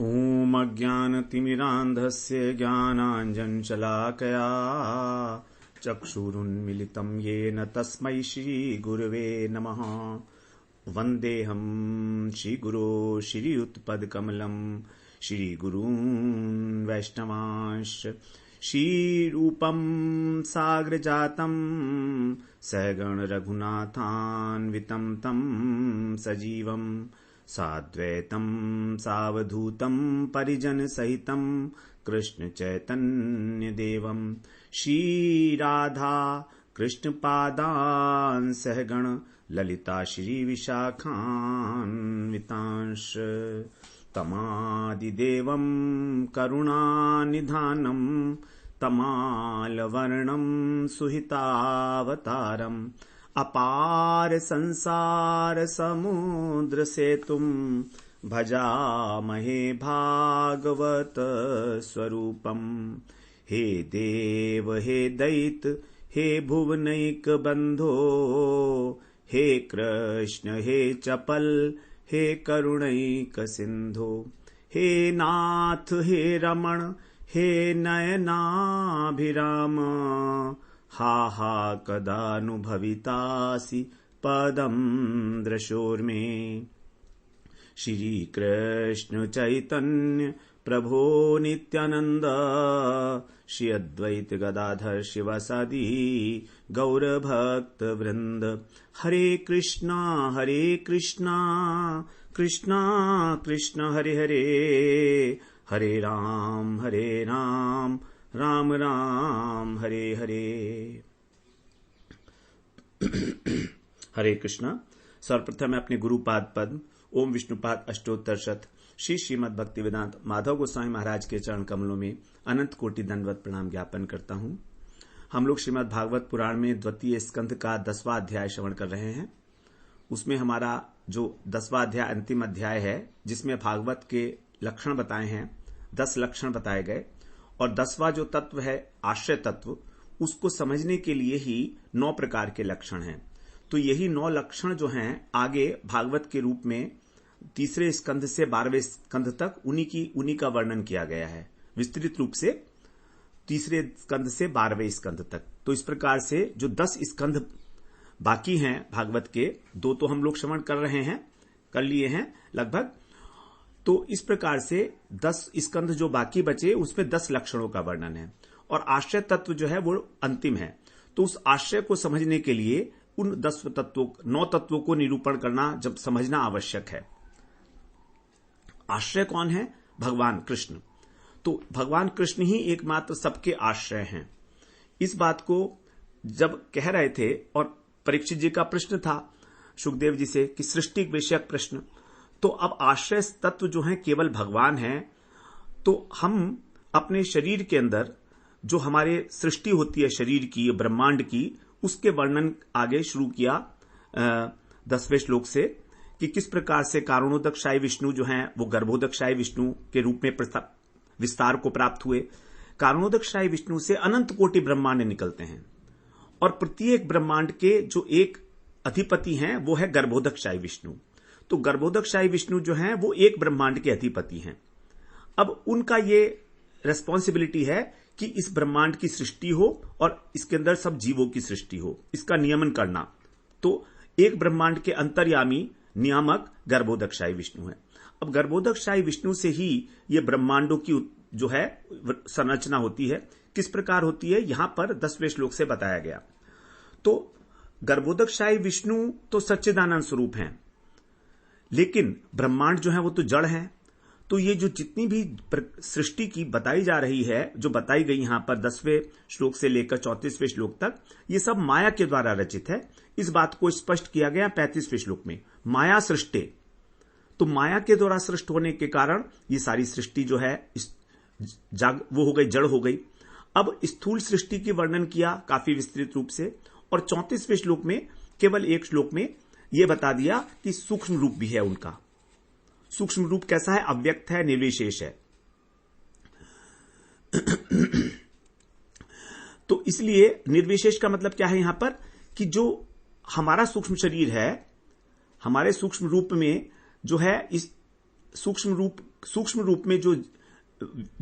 ॐ अज्ञानतिमिरान्धस्य ज्ञानाञ्जनशलाकया चक्षुरुन्मिलितं येन तस्मै श्रीगुरवे नमः। वन्देऽहं श्रीगुरो श्रीयुतपदकमलं श्रीगुरून् वैष्णवांश्च श्रीरूपं साग्रजातं सहगण रघुनाथान्वितं तं सजीवं साद्वैतं सावधूतं परिजन सहितं कृष्ण चैतन्य देवं श्रीराधा कृष्ण पादान् सहगण ललिता श्री विशाखान्वितांश तमादिदेवं करुणानिधानं तमालवर्णं सुहितावतारम् अपार संसार समुद्र सेतुं भजामहे भागवत स्वरूपम्। हे देव हे दैत हे भुवनैक बंधो हे कृष्ण हे चपल हे करुणैक सिंधो हे नाथ हे रमण हे नयनाभिराम हा हा कदानुभवितासि पदं दृशोर्मे। श्री कृष्ण चैतन्य प्रभो नित्यानंद श्री अद्वैत गदाधर शिवासादि गौर भक्त वृंद। हरे कृष्णा कृष्णा कृष्ण हरे हरे हरे राम राम राम हरे हरे। हरे कृष्णा। सर्वप्रथम मैं अपने गुरुपाद पद्म ओम विष्णुपाद अष्टोत्तर शत श्री श्रीमद् भक्तिवेदांत माधव गोस्वामी महाराज के चरण कमलों में अनंत कोटि दंडवत प्रणाम ज्ञापन करता हूं। हम लोग श्रीमद् भागवत पुराण में द्वितीय स्कंध का 10वां अध्याय श्रवण कर रहे हैं। उसमें हमारा जो 10वां अध्याय अंतिम अध्याय है, जिसमें भागवत के लक्षण बताए हैं, 10 लक्षण बताए गए, और 10वां जो तत्व है आश्रय तत्व, उसको समझने के लिए ही 9 प्रकार के लक्षण हैं। तो यही 9 लक्षण जो हैं आगे भागवत के रूप में तीसरे स्कंध से 12वें स्कंध तक उन्हीं का वर्णन किया गया है विस्तृत रूप से, तीसरे स्कंध से 12वें स्कंध तक। तो इस प्रकार से जो 10 स्कंध बाकी हैं भागवत के, 2 तो हम लोग श्रवण कर लिए हैं लगभग। तो इस प्रकार से 10 स्कंध जो बाकी बचे उसमें 10 लक्षणों का वर्णन है, और आश्रय तत्व जो है वो अंतिम है। तो उस आश्रय को समझने के लिए उन 9 तत्वों को निरूपण करना जब समझना आवश्यक है। आश्रय कौन है? भगवान कृष्ण। तो भगवान कृष्ण ही एकमात्र सबके आश्रय हैं। इस बात को जब कह रहे थे, और परीक्षित जी का प्रश्न था सुखदेव जी से कि सृष्टि विषयक प्रश्न, तो अब आश्रय तत्व जो है केवल भगवान है। तो हम अपने शरीर के अंदर जो हमारे सृष्टि होती है शरीर की, ब्रह्मांड की, उसके वर्णन आगे शुरू किया 10वें श्लोक से कि किस प्रकार से कारणोदकशायी विष्णु जो हैं वो गर्भोदकशायी विष्णु के रूप में विस्तार को प्राप्त हुए। कारणोदकशायी विष्णु से अनंत कोटि ब्रह्मांड निकलते हैं, और प्रत्येक ब्रह्मांड के जो एक अधिपति हैं वो है गर्भोदकशायी विष्णु। तो गर्भोदकशायी विष्णु जो हैं वो एक ब्रह्मांड के अधिपति हैं। अब उनका ये रेस्पॉन्सिबिलिटी है कि इस ब्रह्मांड की सृष्टि हो और इसके अंदर सब जीवों की सृष्टि हो, इसका नियमन करना। तो एक ब्रह्मांड के अंतर्यामी नियामक गर्भोदकशायी विष्णु है। अब गर्भोदकशायी विष्णु से ही ये ब्रह्मांडों की जो है संरचना होती है। किस प्रकार होती है यहां पर 10वें श्लोक से बताया गया। तो गर्भोदकशायी विष्णु तो सच्चिदानंद स्वरूप हैं, लेकिन ब्रह्मांड जो है वो तो जड़ है। तो ये जो जितनी भी सृष्टि की बताई जा रही है, जो बताई गई यहां पर 10वें श्लोक से लेकर 34वें श्लोक तक, ये सब माया के द्वारा रचित है। इस बात को स्पष्ट किया गया 35वें श्लोक में, माया सृष्टि। तो माया के द्वारा सृष्ट होने के कारण ये सारी सृष्टि जो है वो हो गई, जड़ हो गई। अब स्थूल सृष्टि की वर्णन किया काफी विस्तृत रूप से, और 34वें श्लोक में केवल एक श्लोक में यह बता दिया कि सूक्ष्म रूप भी है उनका। सूक्ष्म रूप कैसा है? अव्यक्त है, निर्विशेष है। तो इसलिए निर्विशेष का मतलब क्या है यहां पर कि जो हमारा सूक्ष्म शरीर है, हमारे सूक्ष्म रूप में जो है इस सूक्ष्म रूप में जो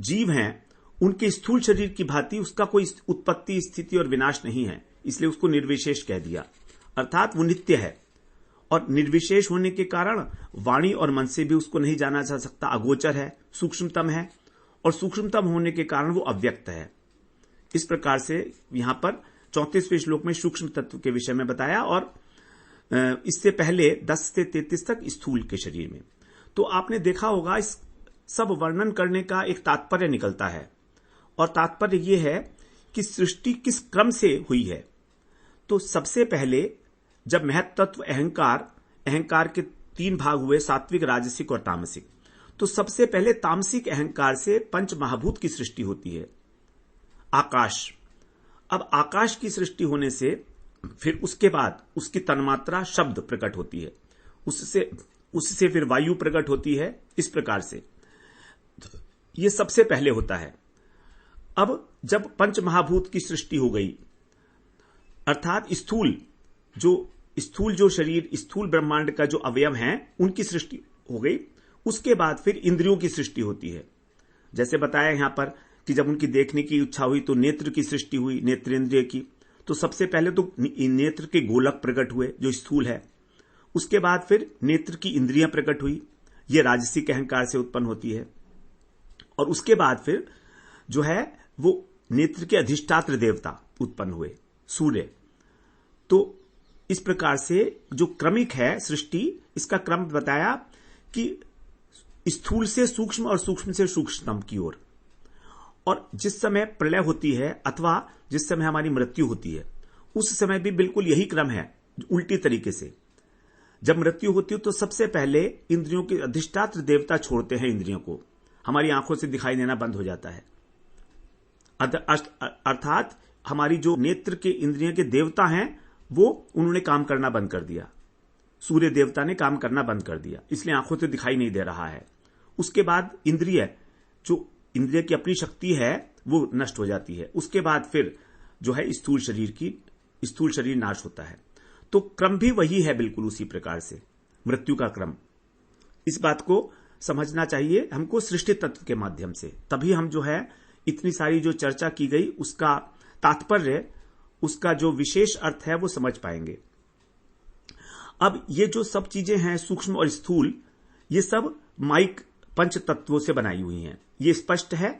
जीव हैं उनके स्थूल शरीर की भांति उसका कोई उत्पत्ति, स्थिति और विनाश नहीं है, इसलिए उसको निर्विशेष कह दिया। अर्थात वो नित्य है और निर्विशेष होने के कारण वाणी और मन से भी उसको नहीं जाना जा सकता, अगोचर है, सूक्ष्मतम है और सूक्ष्मतम होने के कारण वो अव्यक्त है। इस प्रकार से यहां पर 34वें श्लोक में सूक्ष्म तत्व के विषय में बताया और इससे पहले 10 से 33 तक स्थूल के शरीर में। तो आपने देखा होगा इस सब वर्णन करने का एक तात्पर्य निकलता है और तात्पर्य यह है कि सृष्टि किस क्रम से हुई है। तो सबसे पहले जब महत्त्व अहंकार के 3 भाग हुए, सात्विक, राजसिक और तामसिक, तो सबसे पहले तामसिक अहंकार से पंच महाभूत की सृष्टि होती है, आकाश। अब आकाश की सृष्टि होने से फिर उसके बाद उसकी तन्मात्रा शब्द प्रकट होती है, उससे फिर वायु प्रकट होती है। इस प्रकार से ये सबसे पहले होता है। अब जब पंच महाभूत की सृष्टि हो गई, अर्थात स्थूल जो शरीर, स्थूल ब्रह्मांड का जो अवयव हैं उनकी सृष्टि हो गई, उसके बाद फिर इंद्रियों की सृष्टि होती है। जैसे बताया यहां पर कि जब उनकी देखने की इच्छा हुई तो नेत्र की सृष्टि हुई, नेत्रेंद्रिय की। तो सबसे पहले तो नेत्र के गोलक प्रकट हुए जो स्थूल है, उसके बाद फिर नेत्र की इंद्रियां प्रकट हुई, ये राजसिक अहंकार से उत्पन्न होती है। और उसके बाद फिर जो है वो नेत्र के अधिष्ठात्र देवता उत्पन्न हुए, सूर्य। तो इस प्रकार से जो क्रमिक है सृष्टि, इसका क्रम बताया कि स्थूल से सूक्ष्म और सूक्ष्म से सूक्ष्मतम की ओर। और जिस समय प्रलय होती है अथवा जिस समय हमारी मृत्यु होती है उस समय भी बिल्कुल यही क्रम है, उल्टी तरीके से। जब मृत्यु होती है तो सबसे पहले इंद्रियों के अधिष्ठात्र देवता छोड़ते हैं इंद्रियों को, हमारी आंखों से दिखाई देना बंद हो जाता है। अर्थात हमारी जो नेत्र के इंद्रियों के देवता हैं वो उन्होंने काम करना बंद कर दिया, सूर्य देवता ने काम करना बंद कर दिया, इसलिए आंखों से दिखाई नहीं दे रहा है। उसके बाद जो इंद्रिय की अपनी शक्ति है वो नष्ट हो जाती है। उसके बाद फिर जो है स्थूल शरीर नाश होता है। तो क्रम भी वही है, बिल्कुल उसी प्रकार से मृत्यु का क्रम। इस बात को समझना चाहिए हमको सृष्टि तत्व के माध्यम से, तभी हम जो है इतनी सारी जो चर्चा की गई उसका तात्पर्य, उसका जो विशेष अर्थ है वो समझ पाएंगे। अब ये जो सब चीजें हैं सूक्ष्म और स्थूल, ये सब माइक पंच तत्वों से बनाई हुई हैं, ये स्पष्ट है।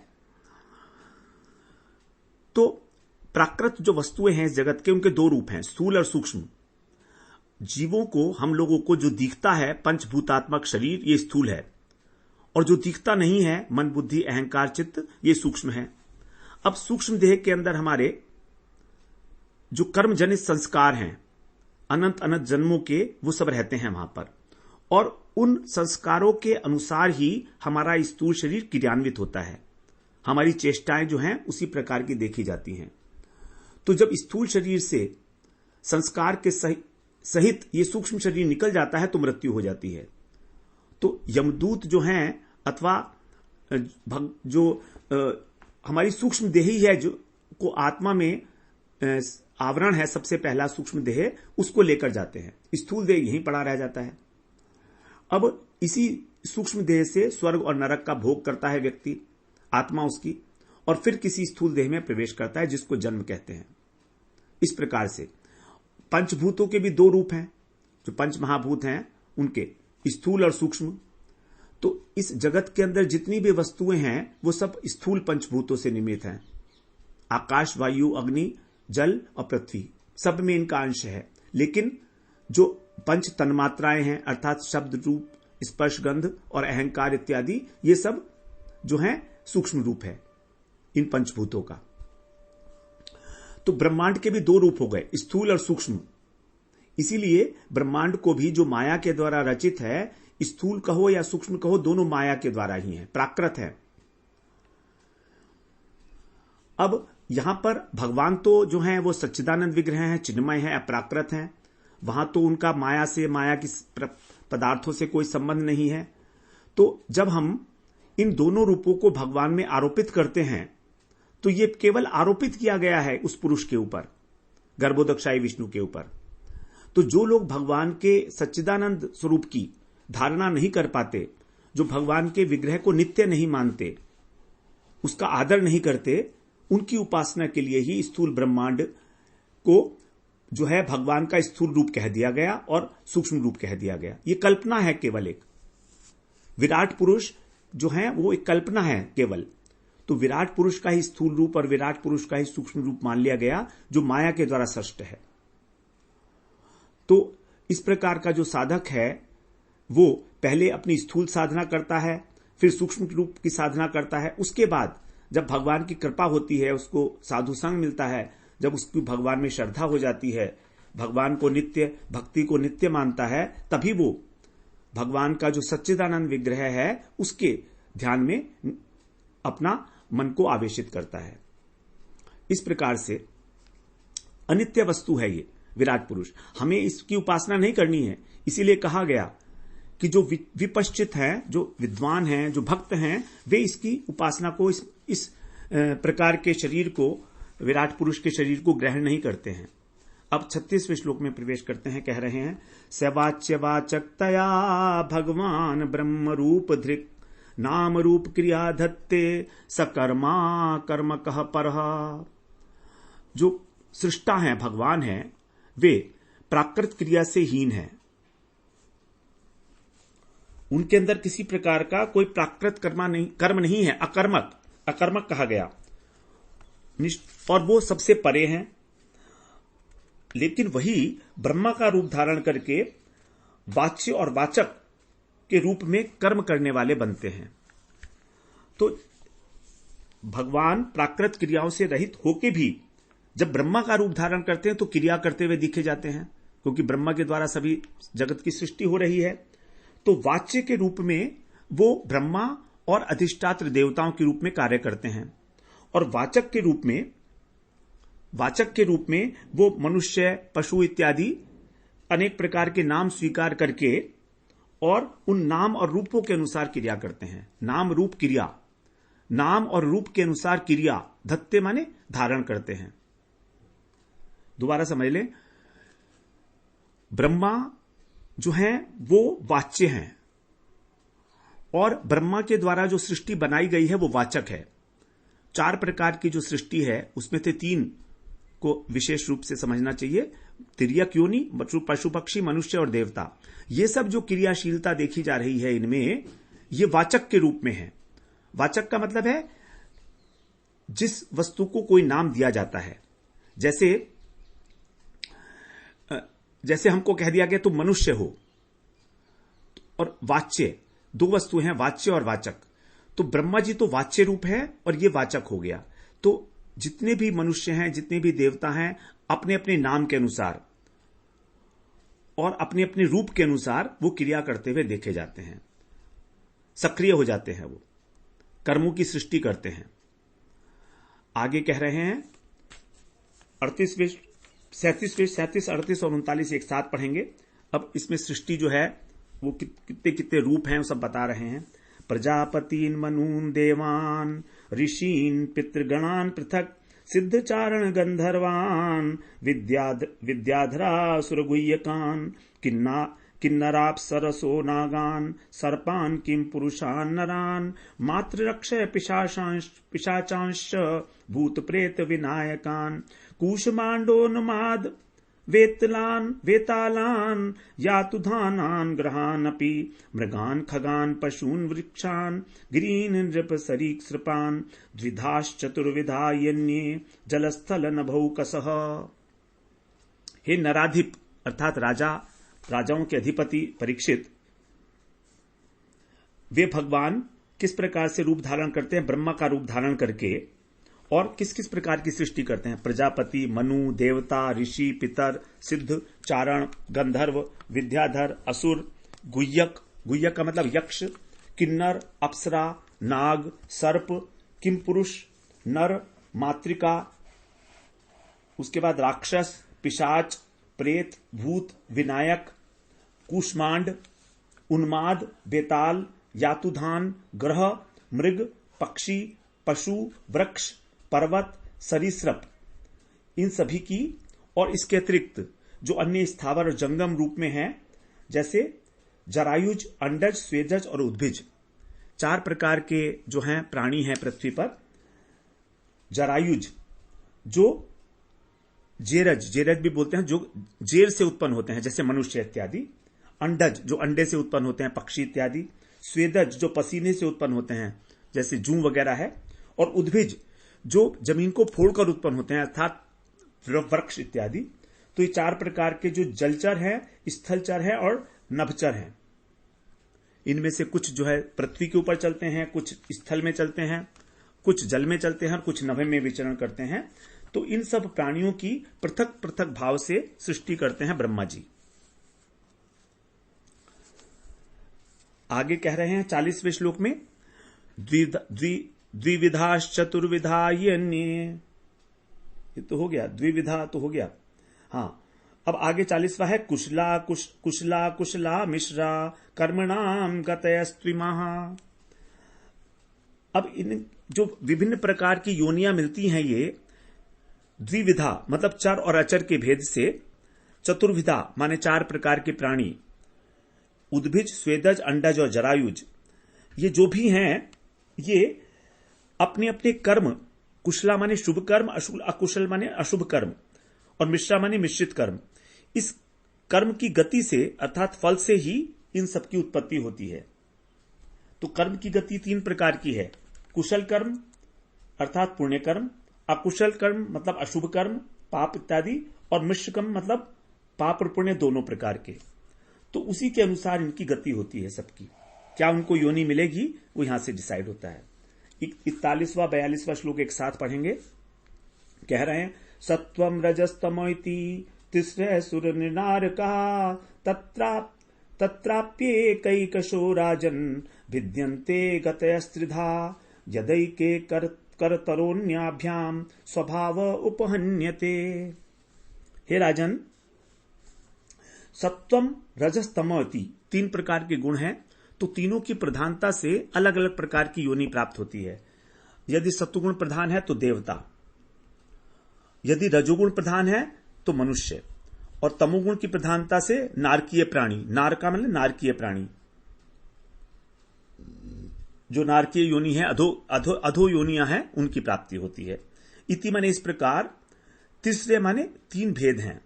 तो प्राकृत जो वस्तुएं हैं इस जगत के, उनके 2 रूप हैं, स्थूल और सूक्ष्म। जीवों को, हम लोगों को जो दिखता है पंचभूतात्मक शरीर, ये स्थूल है, और जो दिखता नहीं है मन, बुद्धि, अहंकार, चित्त, ये सूक्ष्म है। अब सूक्ष्म देह के अंदर हमारे जो कर्मजनित संस्कार हैं अनंत अनंत जन्मों के, वो सब रहते हैं वहां पर, और उन संस्कारों के अनुसार ही हमारा स्थूल शरीर क्रियान्वित होता है। हमारी चेष्टाएं जो हैं उसी प्रकार की देखी जाती हैं। तो जब स्थूल शरीर से संस्कार के सहित ये सूक्ष्म शरीर निकल जाता है तो मृत्यु हो जाती है। तो यमदूत जो हैं अथवा जो हमारी सूक्ष्म देही है, जो को आत्मा में आवरण है, सबसे पहला सूक्ष्म देह, उसको लेकर जाते हैं, स्थूल देह यहीं पड़ा रह जाता है। अब इसी सूक्ष्म देह से स्वर्ग और नरक का भोग करता है व्यक्ति, आत्मा उसकी, और फिर किसी स्थूल देह में प्रवेश करता है जिसको जन्म कहते हैं। इस प्रकार से पंचभूतों के भी 2 रूप हैं, जो पंच महाभूत हैं उनके, स्थूल और सूक्ष्म। तो इस जगत के अंदर जितनी भी वस्तुएं हैं वो सब स्थूल पंचभूतों से निर्मित हैं। आकाश, वायु, अग्नि, जल और पृथ्वी, सब में इनका अंश है। लेकिन जो पंच तन्मात्राएं हैं अर्थात शब्द, रूप, स्पर्श, गंध और अहंकार इत्यादि, ये सब जो हैं सूक्ष्म रूप है इन पंचभूतों का। तो ब्रह्मांड के भी 2 रूप हो गए, स्थूल और सूक्ष्म। इसीलिए ब्रह्मांड को भी जो माया के द्वारा रचित है, स्थूल कहो या सूक्ष्म कहो, दोनों माया के द्वारा ही है, प्राकृत है। अब यहां पर भगवान तो जो हैं वो सच्चिदानंद विग्रह हैं, चिन्मय हैं, अप्राकृत हैं। वहां तो उनका माया की पदार्थों से कोई संबंध नहीं है। तो जब हम इन दोनों रूपों को भगवान में आरोपित करते हैं तो ये केवल आरोपित किया गया है उस पुरुष के ऊपर, गर्भोदकशाही विष्णु के ऊपर। तो जो लोग भगवान के सच्चिदानंद स्वरूप की धारणा नहीं कर पाते, जो भगवान के विग्रह को नित्य नहीं मानते, उसका आदर नहीं करते, उनकी उपासना के लिए ही स्थूल ब्रह्मांड को जो है भगवान का स्थूल रूप कह दिया गया और सूक्ष्म रूप कह दिया गया। ये कल्पना है केवल एक। विराट पुरुष जो है वो एक कल्पना है केवल। तो विराट पुरुष का ही स्थूल रूप और विराट पुरुष का ही सूक्ष्म रूप मान लिया गया, जो माया के द्वारा सृष्ट है। तो इस प्रकार का जो साधक है वो पहले अपनी स्थूल साधना करता है, फिर सूक्ष्म रूप की साधना करता है। उसके बाद जब भगवान की कृपा होती है, उसको साधु संग मिलता है, जब उसकी भगवान में श्रद्धा हो जाती है, भगवान को नित्य, भक्ति को नित्य मानता है, तभी वो भगवान का जो सच्चिदानंद विग्रह है उसके ध्यान में अपना मन को आवेशित करता है। इस प्रकार से अनित्य वस्तु है ये विराट पुरुष। हमें इसकी उपासना नहीं करनी है। इसीलिए कहा गया कि जो विपश्चित हैं, जो विद्वान हैं, जो भक्त हैं, वे इसकी उपासना को, इस प्रकार के शरीर को, विराट पुरुष के शरीर को ग्रहण नहीं करते हैं। अब 36वें श्लोक में प्रवेश करते हैं। कह रहे हैं, सवाच्य वाचकतया भगवान ब्रह्म रूप धृक् नाम रूप क्रिया धत्ते सकर्मा कर्म कह परः। जो सृष्टा है, भगवान है, वे प्राकृत क्रिया से हीन है। उनके अंदर किसी प्रकार का कोई प्राकृत कर्म नहीं है। अकर्मक कहा गया, और वो सबसे परे हैं। लेकिन वही ब्रह्मा का रूप धारण करके वाच्य और वाचक के रूप में कर्म करने वाले बनते हैं। तो भगवान प्राकृत क्रियाओं से रहित होके भी जब ब्रह्मा का रूप धारण करते हैं तो क्रिया करते हुए दिखे जाते हैं, क्योंकि ब्रह्मा के द्वारा सभी जगत की सृष्टि हो रही है। तो वाच्य के रूप में वो ब्रह्मा और अधिष्ठात्र देवताओं के रूप में कार्य करते हैं, और वाचक के रूप में वो मनुष्य, पशु इत्यादि अनेक प्रकार के नाम स्वीकार करके और उन नाम और रूपों के अनुसार क्रिया करते हैं। नाम रूप क्रिया, नाम और रूप के अनुसार क्रिया धत्ते माने धारण करते हैं। दोबारा समझ लें, ब्रह्मा जो है वो वाच्य हैं, और ब्रह्मा के द्वारा जो सृष्टि बनाई गई है वो वाचक है। 4 प्रकार की जो सृष्टि है उसमें से 3 को विशेष रूप से समझना चाहिए। तिर्यक योनि, पशु पक्षी, मनुष्य और देवता। ये सब जो क्रियाशीलता देखी जा रही है इनमें, ये वाचक के रूप में है। वाचक का मतलब है जिस वस्तु को कोई नाम दिया जाता है। जैसे हमको कह दिया गया तुम मनुष्य हो, और वाच्य, 2 वस्तु हैं, वाच्य और वाचक। तो ब्रह्मा जी तो वाच्य रूप है और ये वाचक हो गया। तो जितने भी मनुष्य हैं, जितने भी देवता हैं, अपने अपने नाम के अनुसार और अपने अपने रूप के अनुसार वो क्रिया करते हुए देखे जाते हैं, सक्रिय हो जाते हैं, वो कर्मों की सृष्टि करते हैं। आगे कह रहे हैं 37, 38 और 39 एक साथ पढ़ेंगे। अब इसमें सृष्टि जो है वो कितने कितने रूप हैं वो सब बता रहे हैं। प्रजापतीन मनून देवान ऋषीन पितृगणान पृथक सिद्धचारण गंधर्वान विद्याधरासुरगुह्यकान किन्नराप्सरसो नागान सर्पान किम पुरुषान नरान मातृरक्षय पिशाचांश्च भूत प्रेत विनायकान कूष्मांडोन्माद वेतालान यातुधानान ग्रहानपि मृगान खगान पशून वृक्षान गिरीन नृप सरीसृपान द्विधाश्चतुर्विधा यन्ये जलस्थल नभौकसः। हे नराधिप अर्थात राजाओं के अधिपति परीक्षित, वे भगवान किस प्रकार से रूप धारण करते हैं? ब्रह्मा का रूप धारण करके, और किस किस प्रकार की सृष्टि करते हैं? प्रजापति, मनु, देवता, ऋषि, पितर, सिद्ध, चारण, गंधर्व, विद्याधर, असुर, गुह्यक का मतलब यक्ष, किन्नर, अप्सरा, नाग, सर्प, किम पुरुष, नर, मातृका, उसके बाद राक्षस, पिशाच, प्रेत, भूत, विनायक, कूष्मांड, उन्माद, बेताल, यातुधान, ग्रह, मृग, पक्षी, पशु, वृक्ष, पर्वत, सरीसृप, इन सभी की, और इसके अतिरिक्त जो अन्य स्थावर और जंगम रूप में हैं, जैसे जरायुज, अंडज, स्वेदज और उद्भिज, 4 प्रकार के जो हैं प्राणी हैं पृथ्वी पर। जरायुज, जो जेरज भी बोलते हैं, जो जेर से उत्पन्न होते हैं, जैसे मनुष्य इत्यादि। अंडज, जो अंडे से उत्पन्न होते हैं, पक्षी इत्यादि। स्वेदज, जो पसीने से उत्पन्न होते हैं, जैसे जूं वगैरह है। और उद्भिज, जो जमीन को फोड़कर उत्पन्न होते हैं, अर्थात वृक्ष इत्यादि। तो ये 4 प्रकार के जो जलचर हैं, स्थलचर हैं और नभचर हैं। इनमें से कुछ जो है पृथ्वी के ऊपर चलते हैं, कुछ स्थल में चलते हैं, कुछ जल में चलते हैं और कुछ नभ में विचरण करते हैं। तो इन सब प्राणियों की पृथक पृथक भाव से सृष्टि करते हैं ब्रह्मा जी। आगे कह रहे हैं 40वें श्लोक में, द्विविधाश्चतुर्विधा अन्य। ये तो हो गया, द्विविधा तो हो गया। हाँ, अब आगे 40वां है, कुशला मिश्रा कर्मणाम गतयस्त्विमः। अब इन जो विभिन्न प्रकार की योनियां मिलती हैं, ये द्विविधा मतलब चर और अचर के भेद से, चतुर्विधा माने 4 प्रकार के प्राणी, उद्भिज, स्वेदज, अंडज और जरायुज, ये जो भी हैं ये अपने अपने कर्म, कुशला माने शुभ कर्म, अकुशल माने अशुभ कर्म और मिश्रा माने मिश्रित कर्म, इस कर्म की गति से अर्थात फल से ही इन सब की उत्पत्ति होती है। तो कर्म की गति 3 प्रकार की है, कुशल कर्म अर्थात पुण्य कर्म, अकुशल कर्म मतलब अशुभ कर्म, पाप इत्यादि, और मिश्र कर्म मतलब पाप और पुण्य दोनों प्रकार के। तो उसी के अनुसार इनकी गति होती है सबकी। क्या उनको योनि मिलेगी वो यहां से डिसाइड होता है। 41वां 42वां श्लोक एक साथ पढ़ेंगे। कह रहे हैं, सत्वम रजस्तमोति तिस्रे सुर निर्नारका तत्राप्येकैकशो राजन भिद्यन्ते गतयस्त्रिधा यदैके करतरोन्याभ्याम स्वभाव उपहन्यते। हे राजन, सत्वम रजस्तमोति 3 प्रकार के गुण हैं, तो तीनों की प्रधानता से अलग अलग प्रकार की योनि प्राप्त होती है। यदि सत्वगुण प्रधान है तो देवता, यदि रजोगुण प्रधान है तो मनुष्य, और तमोगुण की प्रधानता से नारकीय प्राणी, नार का मतलब नारकीय प्राणी, जो नारकीय योनि है, अधो योनियां हैं, उनकी प्राप्ति होती है। इति माने इस प्रकार, तीसरे माने 3 भेद हैं।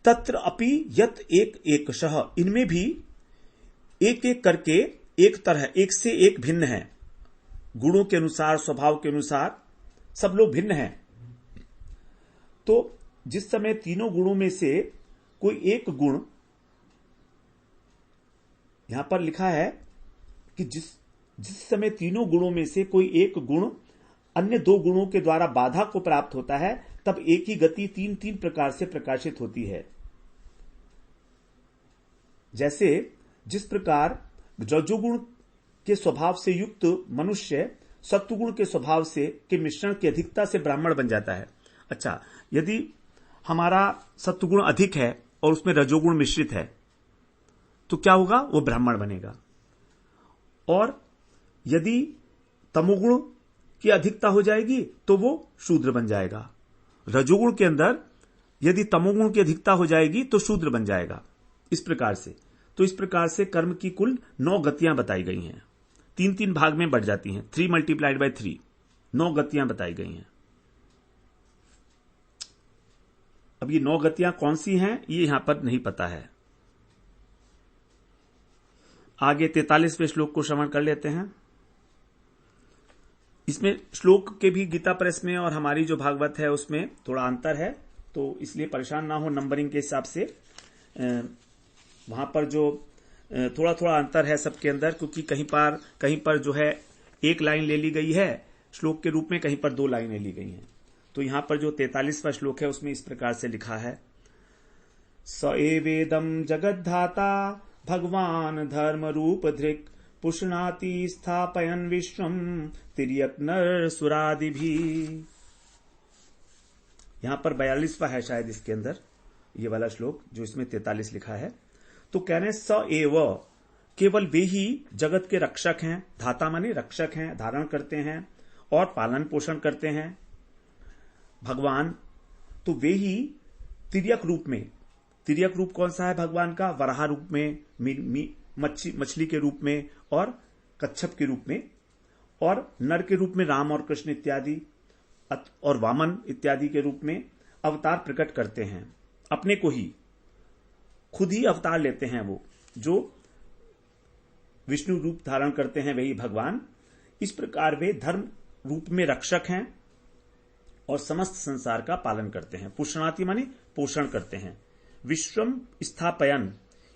तत्र अपि यत एक एकशः, इनमें भी एक एक करके एक तरह, एक से एक भिन्न है, गुणों के अनुसार, स्वभाव के अनुसार सब लोग भिन्न हैं। तो जिस समय तीनों गुणों में से कोई एक गुण, यहां पर लिखा है कि जिस समय तीनों गुणों में से कोई एक गुण अन्य 2 गुणों के द्वारा बाधा को प्राप्त होता है, तब एक ही गति 3 प्रकार से प्रकाशित होती है। जैसे जिस प्रकार रजोगुण के स्वभाव से युक्त मनुष्य सत्वगुण के स्वभाव से के मिश्रण की अधिकता से ब्राह्मण बन जाता है। अच्छा, यदि हमारा सत्वगुण अधिक है और उसमें रजोगुण मिश्रित है तो क्या होगा, वो ब्राह्मण बनेगा। और यदि तमोगुण की अधिकता हो जाएगी तो वो शूद्र बन जाएगा। रजोगुण के अंदर यदि तमोगुण की अधिकता हो जाएगी तो शूद्र बन जाएगा। इस प्रकार से, तो इस प्रकार से कर्म की कुल 9 गतियां बताई गई हैं, 3 भाग में बढ़ जाती हैं। 3 × 3 9 गतियां बताई गई हैं। अब ये 9 गतियां कौन सी हैं ये यहां पर नहीं पता है। आगे 43वें श्लोक को श्रवण कर लेते हैं। इसमें श्लोक के भी गीता प्रेस में और हमारी जो भागवत है उसमें थोड़ा अंतर है, तो इसलिए परेशान ना हो नंबरिंग के हिसाब से। वहां पर जो थोड़ा थोड़ा अंतर है सबके अंदर, क्योंकि कहीं पर जो है एक लाइन ले ली गई है श्लोक के रूप में, कहीं पर 2 लाइनें ली गई हैं। तो यहां पर जो 43वां श्लोक है उसमें इस प्रकार से लिखा है, स एवेदम जगद्धाता भगवान धर्म रूप धृक् पुष्णाति स्थापयन विश्वम तिर्यक नर सुरादि भी। यहां पर 42वां है शायद इसके अंदर ये वाला श्लोक जो इसमें 43 लिखा है। तो कह रहे हैं स एव, केवल वे ही जगत के रक्षक हैं। धाता माने रक्षक हैं, धारण करते हैं और पालन पोषण करते हैं भगवान। तो वे ही तिर्यक रूप में, तिर्यक रूप कौन सा है भगवान का, वराह रूप में, मछली के रूप में और कच्छप के रूप में, और नर के रूप में राम और कृष्ण इत्यादि और वामन इत्यादि के रूप में अवतार प्रकट करते हैं। अपने को ही खुद ही अवतार लेते हैं। वो जो विष्णु रूप धारण करते हैं वही भगवान। इस प्रकार वे धर्म रूप में रक्षक हैं और समस्त संसार का पालन करते हैं। पुष्णाति माने पोषण करते हैं। विश्वम स्थापयन,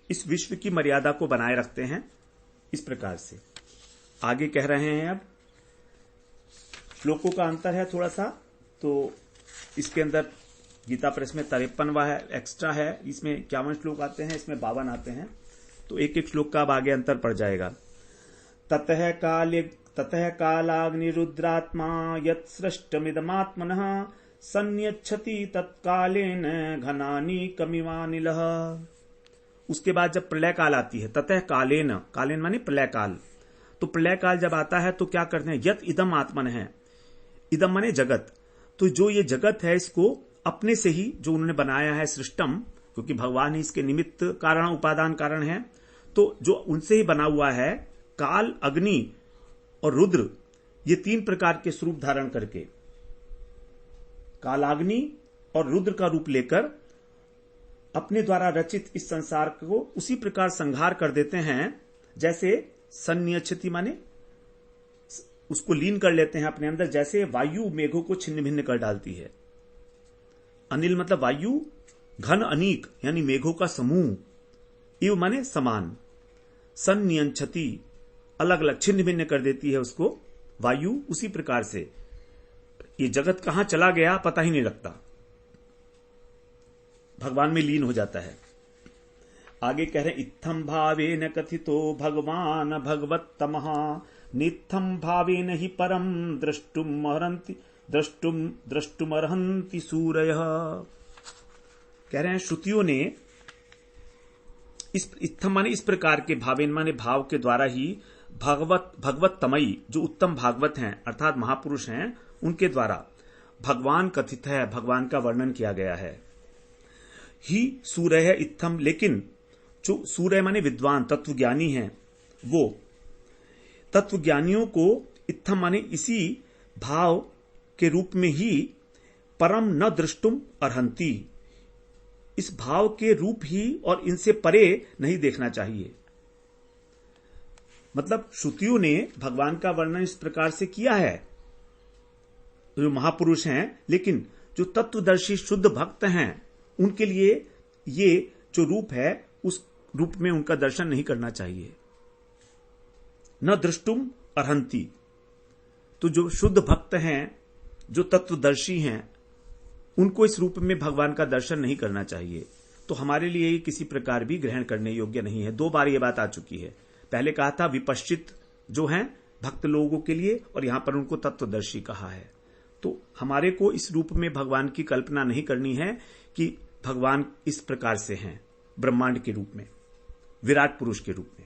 इस विश्व की मर्यादा को बनाए रखते हैं। इस प्रकार से आगे कह रहे हैं। अब श्लोकों का अंतर है थोड़ा सा, तो इसके अंदर गीता प्रेस में 53वां है, एक्स्ट्रा है। इसमें 51 श्लोक आते हैं, इसमें 52 आते हैं। तो एक एक श्लोक का अब आगे अंतर पड़ जाएगा। ततः कालाग्निरुद्रात्मा यत् सृष्टमिदमात्मनः संयच्छति तत्कालेन घनानि कमिवानिलः। उसके बाद जब प्रलय काल आती है, ततः कालेन, कालेन माने प्रलय काल। तो प्रलय काल जब आता है तो क्या करते हैं, यत् इदम आत्मन है, इदम माने जगत। तो जो ये जगत है इसको अपने से ही जो उन्होंने बनाया है सृष्टम, क्योंकि भगवान ही इसके निमित्त कारण उपादान कारण है, तो जो उनसे ही बना हुआ है, काल, अग्नि और रुद्र, ये 3 प्रकार के स्वरूप धारण करके, कालाग्नि और रुद्र का रूप लेकर अपने द्वारा रचित इस संसार को उसी प्रकार संहार कर देते हैं जैसे संन्यच्छति माने उसको लीन कर लेते हैं अपने अंदर, जैसे वायु मेघों को छिन्न भिन्न कर डालती है। अनिल मतलब वायु, घन अनीक यानी मेघों का समूह, इव माने समान, संन्यच्छति अलग अलग छिन्न भिन्न कर देती है उसको वायु। उसी प्रकार से ये जगत कहां चला गया पता ही नहीं लगता, भगवान में लीन हो जाता है। आगे कह रहे हैं, इत्थम भावेन कथितो भगवान भगवत्तमः नित्थम भावेन ही परम द्रष्टुमर्हन्ति सूरयः। कह रहे हैं श्रुतियों ने इस इत्थम माने इस प्रकार के, भावेन माने भाव के द्वारा ही, भगवत तमयी जो उत्तम भागवत हैं अर्थात महापुरुष हैं, उनके द्वारा भगवान कथित है, भगवान का वर्णन किया गया है। ही सूर्य है इत्थम, लेकिन जो सूर्य माने विद्वान तत्वज्ञानी हैं, वो तत्वज्ञानियों को इत्थम माने इसी भाव के रूप में ही परम न दृष्टुम अर्हन्ति, इस भाव के रूप ही और इनसे परे नहीं देखना चाहिए। मतलब श्रुतियों ने भगवान का वर्णन इस प्रकार से किया है जो महापुरुष हैं, लेकिन जो तत्वदर्शी शुद्ध भक्त हैं उनके लिए ये जो रूप है उस रूप में उनका दर्शन नहीं करना चाहिए। न दृष्टुम अर्हन्ति, तो जो शुद्ध भक्त हैं, जो तत्वदर्शी हैं, उनको इस रूप में भगवान का दर्शन नहीं करना चाहिए। तो हमारे लिए ये किसी प्रकार भी ग्रहण करने योग्य नहीं है। 2 बार ये बात आ चुकी है। पहले कहा था विपश्चित जो हैं भक्त लोगों के लिए, और यहां पर उनको तत्वदर्शी कहा है। तो हमारे को इस रूप में भगवान की कल्पना नहीं करनी है कि भगवान इस प्रकार से हैं, ब्रह्मांड के रूप में, विराट पुरुष के रूप में।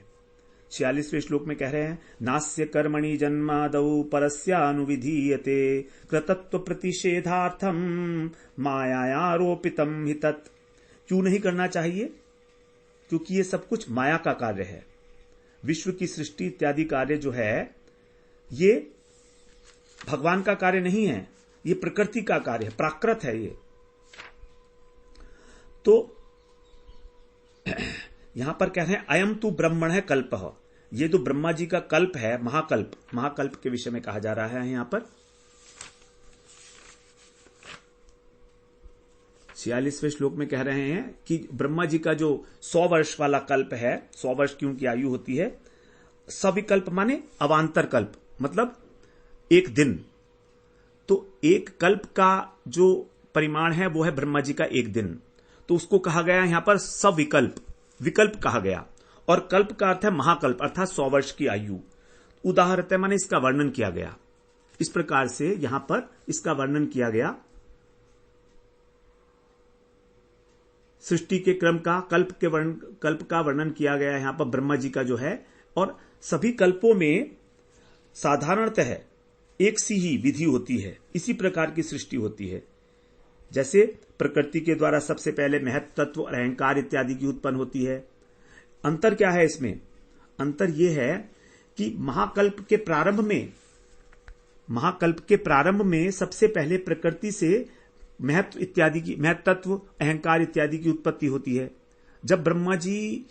46वें श्लोक में कह रहे हैं, नास्य कर्मणि जन्मादौ परस्यानुविधीयते कृतत्व प्रतिषेधार्थम मायारोपितम हि तत्। क्यों नहीं करना चाहिए? क्योंकि ये सब कुछ माया का कार्य है। विश्व की सृष्टि इत्यादि कार्य जो है ये भगवान का कार्य नहीं है, ये प्रकृति का कार्य है, प्राकृत है ये। तो यहां पर कह रहे हैं अयम तु ब्रह्मण है कल्पः, ये जो ब्रह्मा जी का कल्प है, महाकल्प, महाकल्प के विषय में कहा जा रहा है यहां पर। 46वें श्लोक में कह रहे हैं कि ब्रह्मा जी का जो 100 वर्ष वाला कल्प है, 100 वर्ष की उनकी आयु होती है। सविकल्प माने अवांतर कल्प, मतलब एक दिन। तो एक कल्प का जो परिमाण है वो है ब्रह्मा जी का एक दिन। तो उसको कहा गया यहां पर सविकल्प, विकल्प कहा गया। और कल्प का अर्थ है महाकल्प, अर्थात 100 वर्ष की आयु। उदाहरण माने इसका वर्णन किया गया। इस प्रकार से यहां पर इसका वर्णन किया गया। सृष्टि के क्रम का, कल्प का वर्णन किया गया यहां पर ब्रह्मा जी का जो है। और सभी कल्पों में साधारणतः एक सी ही विधि होती है, इसी प्रकार की सृष्टि होती है। जैसे प्रकृति के द्वारा सबसे पहले महत्व तत्व और अहंकार इत्यादि की उत्पन्न होती है। अंतर क्या है इसमें? अंतर यह है कि महाकल्प के प्रारंभ में सबसे पहले प्रकृति से महत्त्व, अहंकार इत्यादि की उत्पत्ति होती है। जब ब्रह्मा जी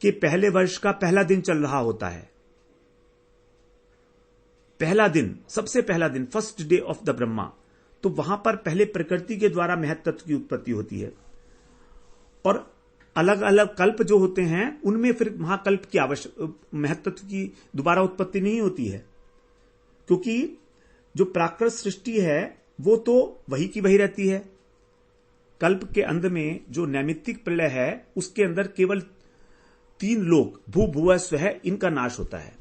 के पहले वर्ष का पहला दिन चल रहा होता है, पहला दिन, सबसे पहला दिन, first day of the Brahma, तो वहां पर पहले प्रकृति के द्वारा महत्त्व की उत्पत्ति होती है। और अलग अलग कल्प जो होते हैं उनमें फिर महाकल्प की महत्त्व की दोबारा उत्पत्ति नहीं होती है, क्योंकि जो प्राकृत सृष्टि है वो तो वही की वही रहती है। कल्प के अंत में जो नैमित्तिक प्रलय है उसके अंदर केवल 3 लोक, भू भुव स्व है, इनका नाश होता है।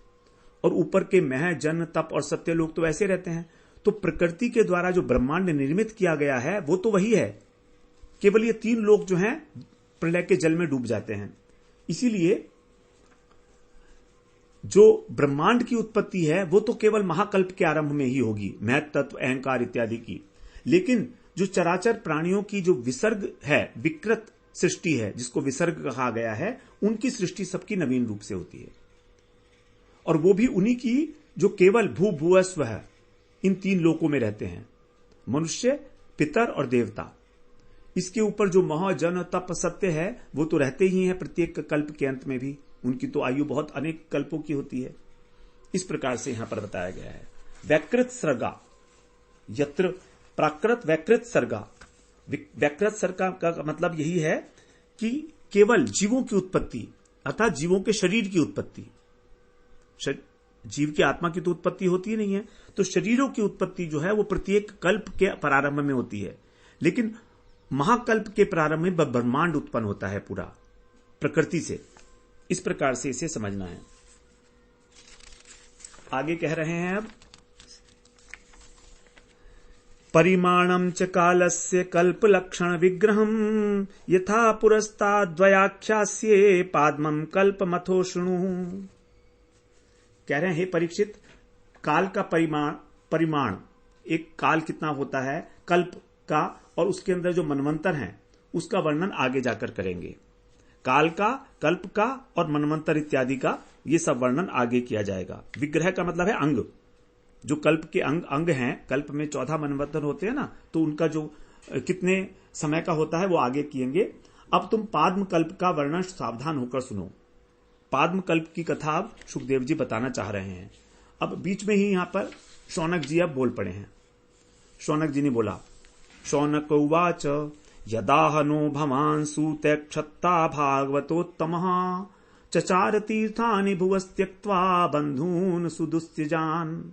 और ऊपर के मह, जन, तप और सत्य लोग तो वैसे रहते हैं। तो प्रकृति के द्वारा जो ब्रह्मांड निर्मित किया गया है वो तो वही है, केवल ये 3 लोग जो हैं प्रलय के जल में डूब जाते हैं। इसीलिए जो ब्रह्मांड की उत्पत्ति है वो तो केवल महाकल्प के आरंभ में ही होगी, महत्त्व, अहंकार इत्यादि की। लेकिन जो चराचर प्राणियों की जो विसर्ग है, विकृत सृष्टि है, जिसको विसर्ग कहा गया है, उनकी सृष्टि सबकी नवीन रूप से होती है। और वो भी उन्हीं की जो केवल भू भुव स्व है, इन 3 लोकों में रहते हैं, मनुष्य, पितर और देवता। इसके ऊपर जो मह, जन, तप, सत्य है वो तो रहते ही हैं प्रत्येक कल्प के अंत में भी। उनकी तो आयु बहुत अनेक कल्पों की होती है। इस प्रकार से यहां पर बताया गया है। वैकृत सर्गा, यत्र प्राकृत वैकृत सर्गा। वैकृत सर्गा का मतलब यही है कि केवल जीवों की उत्पत्ति, अर्थात जीवों के शरीर की उत्पत्ति। जीव की आत्मा की तो उत्पत्ति होती ही नहीं है, तो शरीरों की उत्पत्ति जो है वो प्रत्येक कल्प के प्रारंभ में होती है। लेकिन महाकल्प के प्रारंभ में ब्रह्मांड उत्पन्न होता है पूरा प्रकृति से। इस प्रकार से इसे समझना है। आगे कह रहे हैं अब, परिमाणम च कालस्य कल्प लक्षण विग्रहम यथा पुरस्ताद्वयाख्यास्ये पाद्मम कल्प मथो शृणु। कह रहे हैं, हे परीक्षित, काल का परिमाण, एक काल कितना होता है कल्प का, और उसके अंदर जो मनवंतर हैं उसका वर्णन आगे जाकर करेंगे। काल का, कल्प का और मनवंतर इत्यादि का ये सब वर्णन आगे किया जाएगा। विग्रह का मतलब है अंग, जो कल्प के अंग हैं। कल्प में 14 मनवंतर होते हैं ना, तो उनका जो कितने समय का होता है वो आगे किएंगे। अब तुम पाद्म कल्प का वर्णन सावधान होकर सुनो। पाद्म कल्प की कथा अब सुखदेव जी बताना चाह रहे हैं। अब बीच में ही यहां पर शौनक जी अब बोल पड़े हैं। शौनक जी ने बोला, शौनक उवाच यदाहनो भवांसु तैक्षत्ता भागवतोत्तमः चचार तीर्थानि भुवस्त्यक्त्वा बंधून सुदुस्त्यजान।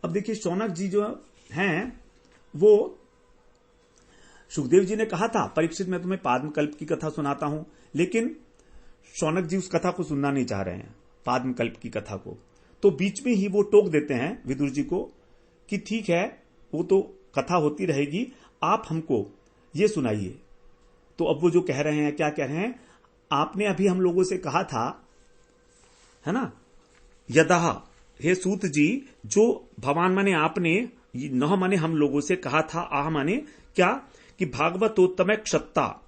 अब देखिए, शौनक जी जो हैं वो सुखदेव जी ने कहा था, परीक्षित मैं तुम्हें पाद्मकल्प की कथा सुनाता हूं, लेकिन शौनक जी उस कथा को सुनना नहीं चाह रहे हैं, पाद्मकल्प की कथा को। तो बीच में ही वो टोक देते हैं विदुर जी को कि ठीक है, वो तो कथा होती रहेगी, आप हमको ये सुनाइए। तो अब वो जो कह रहे हैं, क्या कह रहे हैं, आपने अभी हम लोगों से कहा था, है ना, यदह, हे सूत जी, जो भगवान माने आपने, नह माने हम लोगों से कहा था, आह माने क्या, कि भागवतोत्तम क्षत्ता,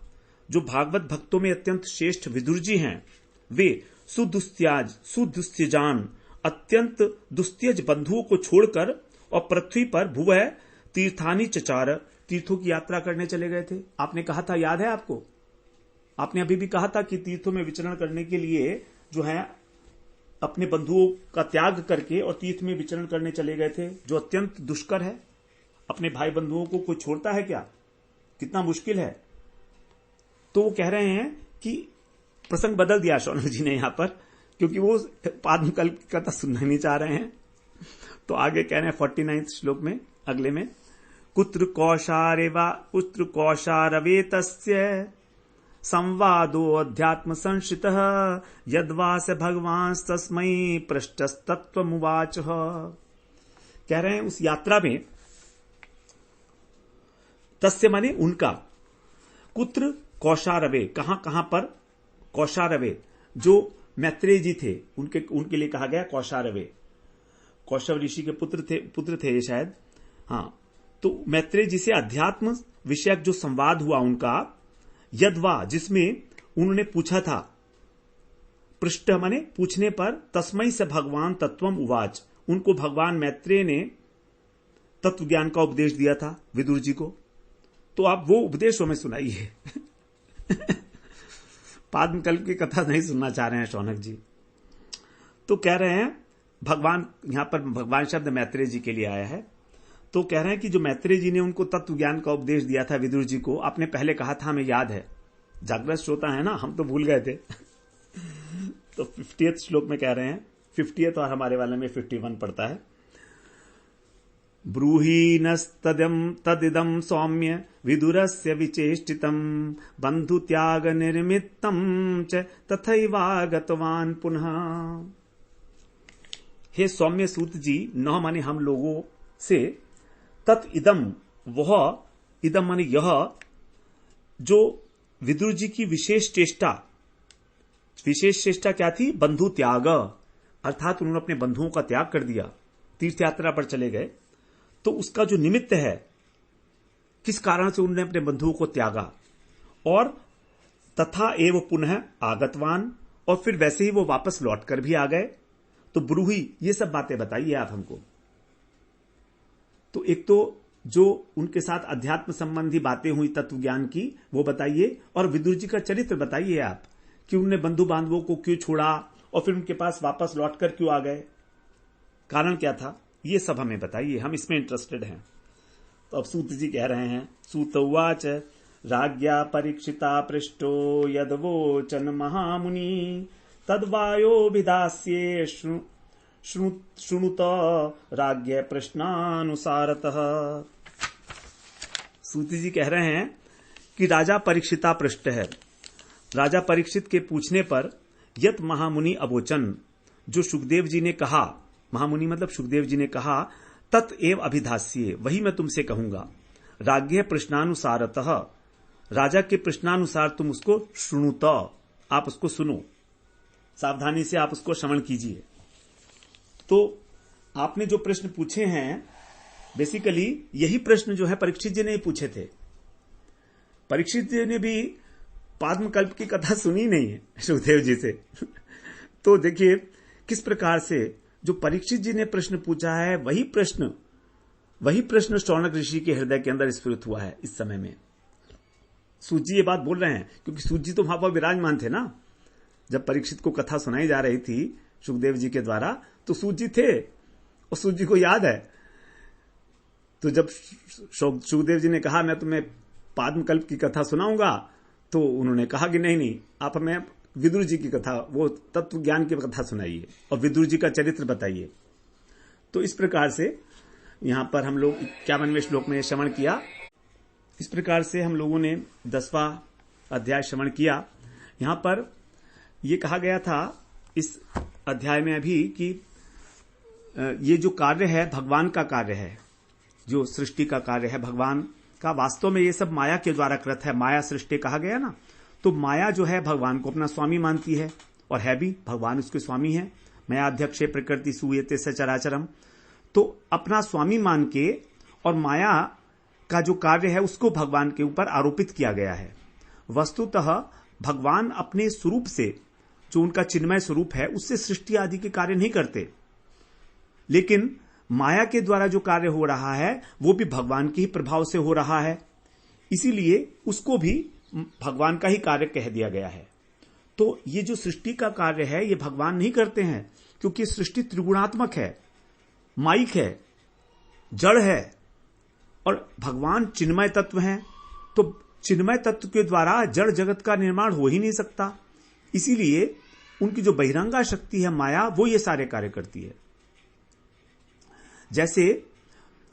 जो भागवत भक्तों में अत्यंत श्रेष्ठ विदुर जी हैं, वे सुदुस्त्यजान, अत्यंत दुस्त्यज बंधुओं को छोड़कर और पृथ्वी पर भुव तीर्थानी चचार, तीर्थों की यात्रा करने चले गए थे। आपने कहा था, याद है आपको, आपने अभी भी कहा था कि तीर्थों में विचरण करने के लिए जो है अपने बंधुओं का त्याग करके और तीर्थ में विचरण करने चले गए थे, जो अत्यंत दुष्कर है। अपने भाई बंधुओं को कोई छोड़ता है क्या, कितना मुश्किल है। तो वो कह रहे हैं कि प्रसंग बदल दिया शौनक जी ने यहां पर, क्योंकि वो पाद्मकल्प की कथा सुनना नहीं चाह रहे हैं। तो आगे कह रहे हैं 49 श्लोक में, अगले में, कुत्र कौशारवे तस्य संवादो अध्यात्म संशितः यद्वास भगवान तस्मै पृष्ठस्तत्वमुवाच। कह रहे हैं उस यात्रा में, तस्य माने उनका, कुत्र कौशारवे, कहां पर, कौशारवे जो मैत्रेय जी थे, उनके लिए कहा गया कौशारवे। कौशव ऋषि के पुत्र थे ये शायद, हाँ। तो मैत्रेय जी से अध्यात्म विषयक जो संवाद हुआ उनका, यद्वा, जिसमें उन्होंने पूछा था, पृष्ठ माने पूछने पर तस्मै से भगवान तत्वम उवाच, उनको भगवान मैत्रेय ने तत्व ज्ञान का उपदेश दिया था विदुर जी को। तो आप वो उपदेश हमें सुनाइए। पाद्मकल्प की कथा नहीं सुनना चाह रहे हैं शौनक जी। तो कह रहे हैं भगवान, यहां पर भगवान शब्द मैत्रेय जी के लिए आया है। तो कह रहे हैं कि जो मैत्रेय जी ने उनको तत्व ज्ञान का उपदेश दिया था विदुर जी को, आपने पहले कहा था, हमें याद है, जागृत श्रोता है ना, हम तो भूल गए थे। तो 50th श्लोक में कह रहे हैं, 50th और हमारे वाले में 51 पड़ता है। ब्रूहीनस्तदिदं सौम्य विदुरस्य विचेष्टितं बंधु त्याग निर्मित्तं च तथैवागतवान् पुनः। हे सौम्य सूत जी, न माने हम लोगों से, तत् इदम, वह, इदम माने यह, जो विदुर जी की विशेष चेष्टा क्या थी? बंधु त्याग, अर्थात उन्होंने अपने बंधुओं का त्याग कर दिया, तीर्थ यात्रा पर चले गए। तो उसका जो निमित्त है, किस कारण से उन्होंने अपने बंधुओं को त्यागा, और तथा एव पुनः आगतवान, और फिर वैसे ही वो वापस लौटकर भी आ गए। तो ब्रूही, ये सब बातें बताइए आप हमको। तो एक तो जो उनके साथ अध्यात्म संबंधी बातें हुई तत्व ज्ञान की, वो बताइए, और विदुर जी का चरित्र बताइए आप, कि उन्होंने बंधु बांधवों को क्यों छोड़ा और फिर उनके पास वापस लौटकर क्यों आ गए, कारण क्या था, ये सब हमें बताइए, हम इसमें इंटरेस्टेड हैं। तो अब सूत जी कह रहे हैं, सूत उवाच राज्ञा परीक्षिता पृष्टो यदवोचन महामुनि तद्वायो विदास्ये शृणुत राज्ञ प्रश्नानुसारतः। सूत जी कह रहे हैं कि राजा परीक्षिता पृष्ठ है। राजा परीक्षित के पूछने पर यत महामुनि अवोचन, जो सुखदेव जी ने कहा, महामुनि मतलब सुखदेव जी ने कहा, तत् एव अभिधास्ये, वही मैं तुमसे कहूंगा। राज्ञ प्रश्नानुसारतः, राजा के प्रश्नानुसार तुम उसको शृणुत, आप उसको सुनो, सावधानी से आप उसको श्रवण कीजिए। तो आपने जो प्रश्न पूछे हैं, बेसिकली यही प्रश्न जो है परीक्षित जी ने ही पूछे थे। परीक्षित जी ने भी पाद्मकल्प की कथा सुनी नहीं है सुखदेव जी से। तो देखिए किस प्रकार से जो परीक्षित जी ने प्रश्न पूछा है, वही प्रश्न शौनक ऋषि के हृदय के अंदर स्फुरित हुआ है इस समय में। सूत जी ये बात बोल रहे हैं क्योंकि सूत जी तो वहां पर विराजमान थे ना, जब परीक्षित को कथा सुनाई जा रही थी सुखदेव जी के द्वारा, तो सूत जी थे और सूत जी को याद है। तो जब सुखदेव जी ने कहा मैं तुम्हें पाद्मकल्प की कथा सुनाऊंगा, तो उन्होंने कहा कि नहीं, आप हमें विदुर जी की कथा, वो तत्व ज्ञान की कथा सुनाइए और विदुर जी का चरित्र बताइए। तो इस प्रकार से यहां पर हम लोग 51वें श्लोक में श्रवण किया। इस प्रकार से हम लोगों ने 10वां अध्याय श्रवण किया। यहां पर यह कहा गया था इस अध्याय में अभी कि ये जो कार्य है भगवान का कार्य है, जो सृष्टि का कार्य है भगवान का, वास्तव में ये सब माया के द्वारा कृत है। माया सृष्टि कहा गया ना, तो माया जो है भगवान को अपना स्वामी मानती है, और है भी, भगवान उसके स्वामी है। मया अध्यक्षे प्रकृति सूयते सचराचरम, तो अपना स्वामी मान के और माया का जो कार्य है उसको भगवान के ऊपर आरोपित किया गया है। वस्तुतः भगवान अपने स्वरूप से, जो उनका चिन्मय स्वरूप है, उससे सृष्टि आदि के कार्य नहीं करते, लेकिन माया के द्वारा जो कार्य हो रहा है वो भी भगवान के ही प्रभाव से हो रहा है, इसीलिए उसको भी भगवान का ही कार्य कह दिया गया है। तो ये जो सृष्टि का कार्य है ये भगवान नहीं करते हैं, क्योंकि सृष्टि त्रिगुणात्मक है, माइक है, जड़ है, और भगवान चिन्मय तत्व हैं। तो चिन्मय तत्व के द्वारा जड़ जगत का निर्माण हो ही नहीं सकता, इसीलिए उनकी जो बहिरंगा शक्ति है माया, वो ये सारे कार्य करती है। जैसे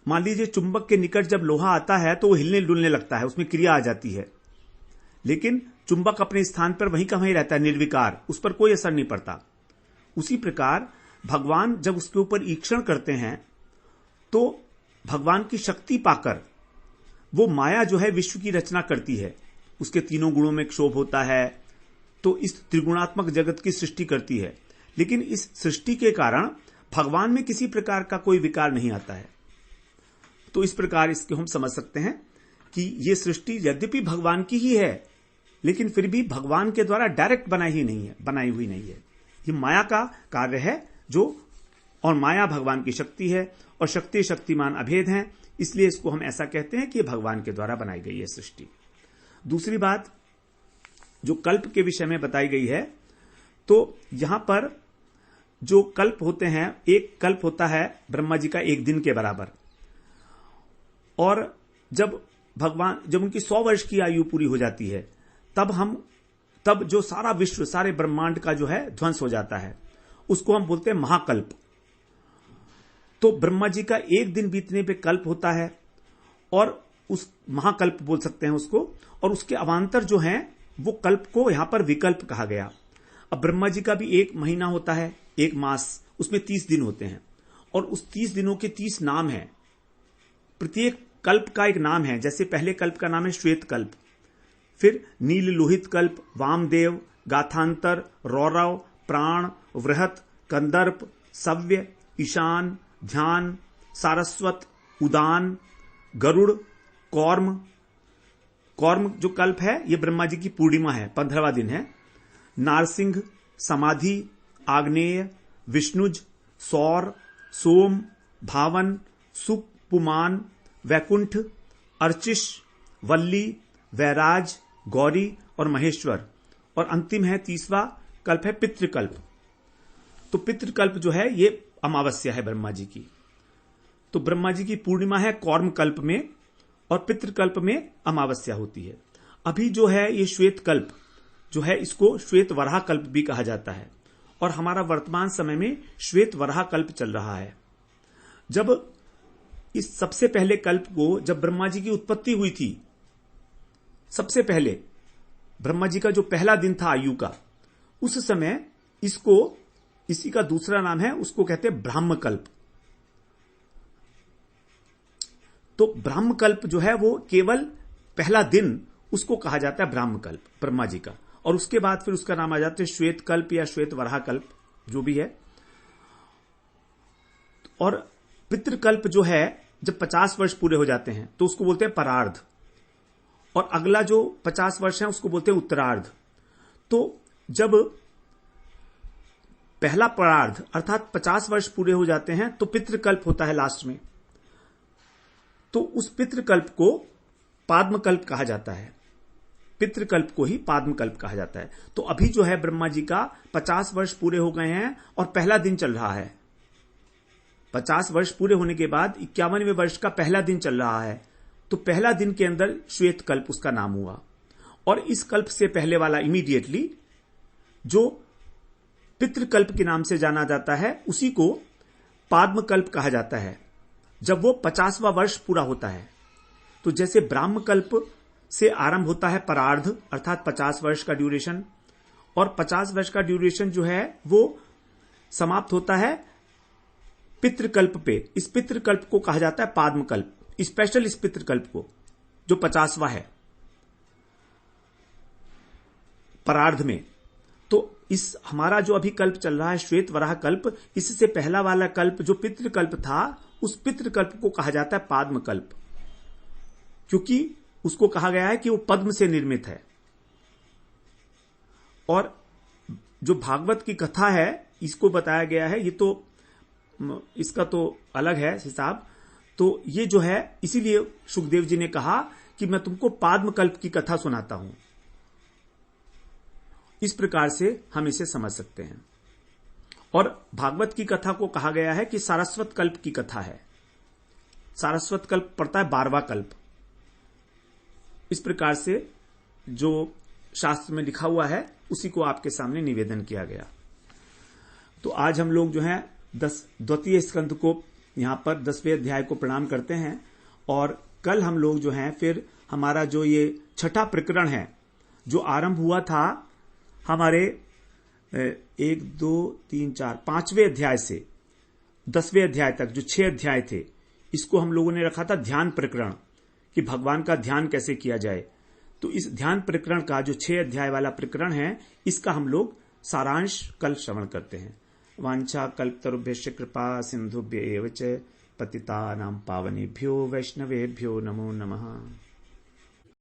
मान लीजिए चुंबक के निकट जब लोहा आता है तो वो हिलने डुलने लगता है, उसमें क्रिया आ जाती है, लेकिन चुंबक अपने स्थान पर वहीं का वहीं रहता है, निर्विकार, उस पर कोई असर नहीं पड़ता। उसी प्रकार भगवान जब उसके ऊपर ईक्षण करते हैं तो भगवान की शक्ति पाकर वो माया जो है विश्व की रचना करती है, उसके तीनों गुणों में क्षोभ होता है, तो इस त्रिगुणात्मक जगत की सृष्टि करती है। लेकिन इस सृष्टि के कारण भगवान में किसी प्रकार का कोई विकार नहीं आता है। तो इस प्रकार इसको हम समझ सकते हैं कि ये सृष्टि यद्यपि भगवान की ही है, लेकिन फिर भी भगवान के द्वारा डायरेक्ट बनाई हुई नहीं है। ये माया का कार्य है जो, और माया भगवान की शक्ति है और शक्ति शक्तिमान अभेद हैं, इसलिए इसको हम ऐसा कहते हैं कि ये भगवान के द्वारा बनाई गई है सृष्टि। दूसरी बात जो कल्प के विषय में बताई गई है, तो यहां पर जो कल्प होते हैं, एक कल्प होता है ब्रह्मा जी का 1 दिन के बराबर, और जब उनकी 100 वर्ष की आयु पूरी हो जाती है तब जो सारा विश्व, सारे ब्रह्मांड का जो है ध्वंस हो जाता है, उसको हम बोलते हैं महाकल्प। तो ब्रह्मा जी का 1 दिन बीतने पे कल्प होता है, और उस महाकल्प बोल सकते हैं उसको, और उसके अवान्तर जो हैं वो कल्प को यहां पर विकल्प कहा गया। अब ब्रह्मा जी का भी 1 महीना होता है, 1 मास, उसमें 30 दिन होते हैं, और उस 30 दिनों के 30 नाम हैं। प्रत्येक कल्प का एक नाम है। जैसे पहले कल्प का नाम है श्वेत कल्प, फिर नील लोहित कल्प, वामदेव, गाथांतर, रौरव, प्राण, वृहत, कंदर्प, सव्य, ईशान, ध्यान, सारस्वत, उदान, गरुड़, कौर्म। कौर्म जो कल्प है ये ब्रह्मा जी की पूर्णिमा है, 15वां दिन है। नारसिंह, समाधि, आग्नेय, विष्णुज, सौर, सोम, भावन, सुपुमान, वैकुंठ, अर्चिश, वल्ली, वैराज, गौरी और महेश्वर। और अंतिम है 30वां कल्प है पितृकल्प। तो पितृकल्प जो है ये अमावस्या है ब्रह्मा जी की। तो ब्रह्मा जी की पूर्णिमा है कौर्म कल्प में, और पितृकल्प में अमावस्या होती है। अभी जो है ये श्वेत कल्प जो है, इसको श्वेत वराह कल्प भी कहा जाता है, और हमारा वर्तमान समय में श्वेत वराह कल्प चल रहा है। जब इस सबसे पहले कल्प को, जब ब्रह्मा जी की उत्पत्ति हुई थी, सबसे पहले ब्रह्मा जी का जो पहला दिन था आयु का, उस समय इसी का दूसरा नाम है, उसको कहते हैं ब्राह्मकल्प। तो ब्राह्मकल्प जो है वो केवल पहला दिन, उसको कहा जाता है ब्राह्मकल्प ब्रह्मा जी का, और उसके बाद फिर उसका नाम आ जाता है श्वेत कल्प या श्वेत वराह कल्प, जो भी है। और पितृकल्प जो है, जब 50 वर्ष पूरे हो जाते हैं तो उसको बोलते हैं परार्ध, और अगला जो 50 वर्ष है उसको बोलते हैं उत्तरार्ध। तो जब पहला परार्ध अर्थात 50 वर्ष पूरे हो जाते हैं तो पितृकल्प होता है लास्ट में। तो उस पितृकल्प को पाद्मकल्प कहा जाता है, पितृकल्प को ही पाद्मकल्प कहा जाता है। तो अभी जो है ब्रह्मा जी का 50 वर्ष पूरे हो गए हैं और पहला दिन चल रहा है। 50 वर्ष पूरे होने के बाद 51वें वर्ष का पहला दिन चल रहा है। तो पहला दिन के अंदर श्वेत कल्प उसका नाम हुआ, और इस कल्प से पहले वाला इमीडिएटली जो पितृकल्प के नाम से जाना जाता है, उसी को पाद्मकल्प कहा जाता है, जब वो 50वां वर्ष पूरा होता है। तो जैसे ब्राह्मकल्प से आरंभ होता है परार्ध अर्थात 50 वर्ष का ड्यूरेशन, और 50 वर्ष का ड्यूरेशन जो है वो समाप्त होता है पितृकल्प पे। इस पितृकल्प को कहा जाता है पाद्मकल्प, स्पेशल इस पितृकल्प को जो 50वां है परार्ध में। तो इस हमारा जो अभी कल्प चल रहा है श्वेत वराह कल्प, इससे पहला वाला कल्प जो पितृकल्प था, उस पितृकल्प को कहा जाता है पाद्मकल्प, क्योंकि उसको कहा गया है कि वो पद्म से निर्मित है। और जो भागवत की कथा है इसको बताया गया है, ये तो इसका तो अलग है हिसाब। तो ये जो है, इसीलिए सुखदेव जी ने कहा कि मैं तुमको पाद्मकल्प की कथा सुनाता हूं। इस प्रकार से हम इसे समझ सकते हैं। और भागवत की कथा को कहा गया है कि सारस्वत कल्प की कथा है। सारस्वत कल्प पड़ता है 12वां कल्प। इस प्रकार से जो शास्त्र में लिखा हुआ है उसी को आपके सामने निवेदन किया गया। तो आज हम लोग जो है 12वें स्कंद को यहां पर 10वें अध्याय को प्रणाम करते हैं, और कल हम लोग जो हैं फिर हमारा जो ये 6ठा प्रकरण है जो आरंभ हुआ था हमारे 1 2 3 4 5वें अध्याय से 10वें अध्याय तक, जो 6 अध्याय थे, इसको हम लोगों ने रखा था ध्यान प्रकरण, कि भगवान का ध्यान कैसे किया जाए। तो इस ध्यान प्रकरण का जो 6 अध्याय वाला प्रकरण है, इसका हम लोग सारांश कल श्रवण करते हैं। वांछा कल्पतरुभ्यश्च कृपा सिंधुभ्य एव च पतितानां पावनेभ्यो वैष्णवेभ्यो नमो नमः।